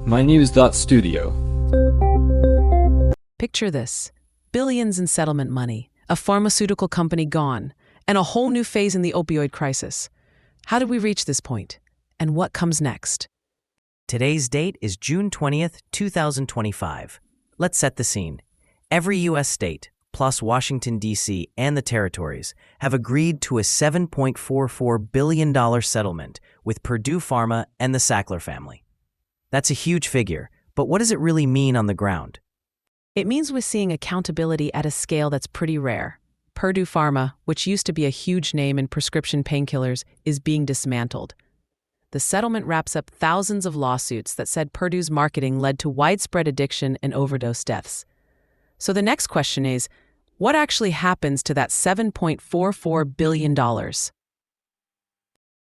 mynews.studio. Picture this: billions in settlement money, a pharmaceutical company gone, and a whole new phase in the opioid crisis. How did we reach this point? And what comes next? Today's date is June 20th, 2025. Let's set the scene. Every U.S. state, plus Washington, D.C. and the territories, have agreed to a $7.44 billion settlement with Purdue Pharma and the Sackler family. That's a huge figure, but what does it really mean on the ground? It means we're seeing accountability at a scale that's pretty rare. Purdue Pharma, which used to be a huge name in prescription painkillers, is being dismantled. The settlement wraps up thousands of lawsuits that said Purdue's marketing led to widespread addiction and overdose deaths. So the next question is, what actually happens to that $7.44 billion? The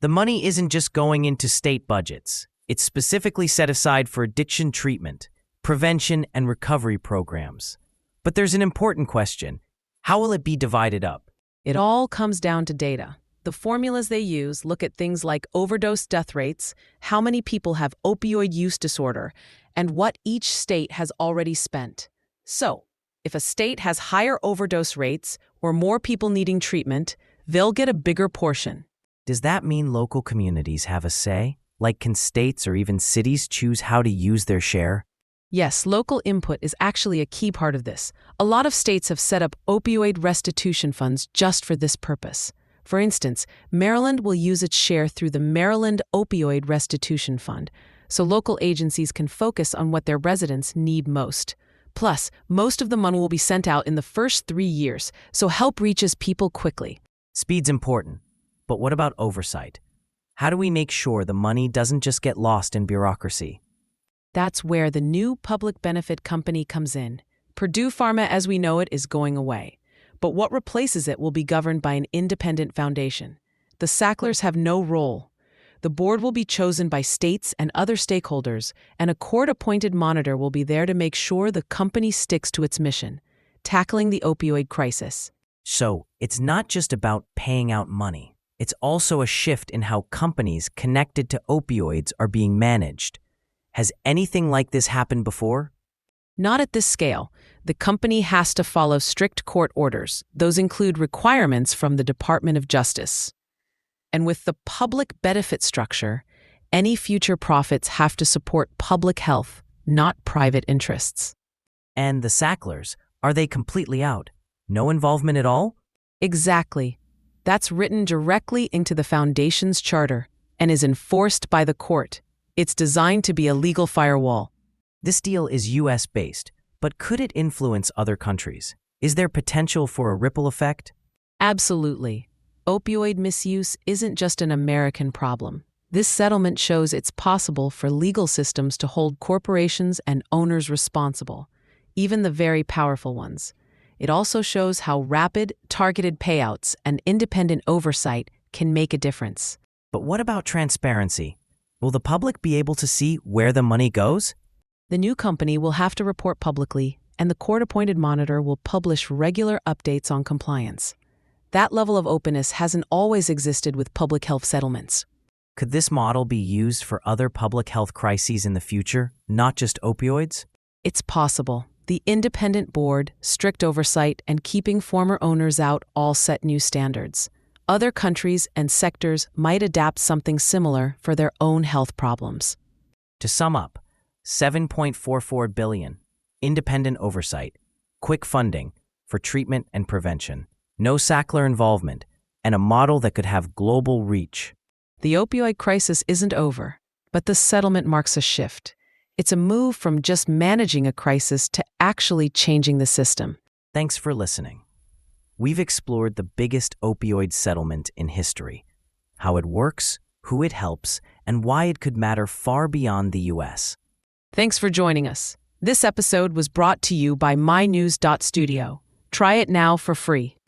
money isn't just going into state budgets. It's specifically set aside for addiction treatment, prevention, and recovery programs. But there's an important question. How will it be divided up? It all comes down to data. The formulas they use look at things like overdose death rates, how many people have opioid use disorder, and what each state has already spent. So, if a state has higher overdose rates or more people needing treatment, they'll get a bigger portion. Does that mean local communities have a say? Like, can states or even cities choose how to use their share? Yes, local input is actually a key part of this. A lot of states have set up opioid restitution funds just for this purpose. For instance, Maryland will use its share through the Maryland Opioid Restitution Fund, so local agencies can focus on what their residents need most. Plus, most of the money will be sent out in the first 3 years, so help reaches people quickly. Speed's important, but what about oversight? How do we make sure the money doesn't just get lost in bureaucracy? That's where the new public benefit company comes in. Purdue Pharma as we know it is going away, but what replaces it will be governed by an independent foundation. The Sacklers have no role. The board will be chosen by states and other stakeholders, and a court-appointed monitor will be there to make sure the company sticks to its mission, tackling the opioid crisis. So, it's not just about paying out money. It's also a shift in how companies connected to opioids are being managed. Has anything like this happened before? Not at this scale. The company has to follow strict court orders. Those include requirements from the Department of Justice. And with the public benefit structure, any future profits have to support public health, not private interests. And the Sacklers, are they completely out? No involvement at all? Exactly. That's written directly into the Foundation's charter and is enforced by the court. It's designed to be a legal firewall. This deal is US-based, but could it influence other countries? Is there potential for a ripple effect? Absolutely. Opioid misuse isn't just an American problem. This settlement shows it's possible for legal systems to hold corporations and owners responsible, even the very powerful ones. It also shows how rapid, targeted payouts and independent oversight can make a difference. But what about transparency? Will the public be able to see where the money goes? The new company will have to report publicly, and the court-appointed monitor will publish regular updates on compliance. That level of openness hasn't always existed with public health settlements. Could this model be used for other public health crises in the future, not just opioids? It's possible. The independent board, strict oversight, and keeping former owners out all set new standards. Other countries and sectors might adapt something similar for their own health problems. To sum up, $7.44 billion, independent oversight, quick funding for treatment and prevention, no Sackler involvement, and a model that could have global reach. The opioid crisis isn't over, but the settlement marks a shift. It's a move from just managing a crisis to actually changing the system. Thanks for listening. We've explored the biggest opioid settlement in history, how it works, who it helps, and why it could matter far beyond the U.S. Thanks for joining us. This episode was brought to you by mynews.studio. Try it now for free.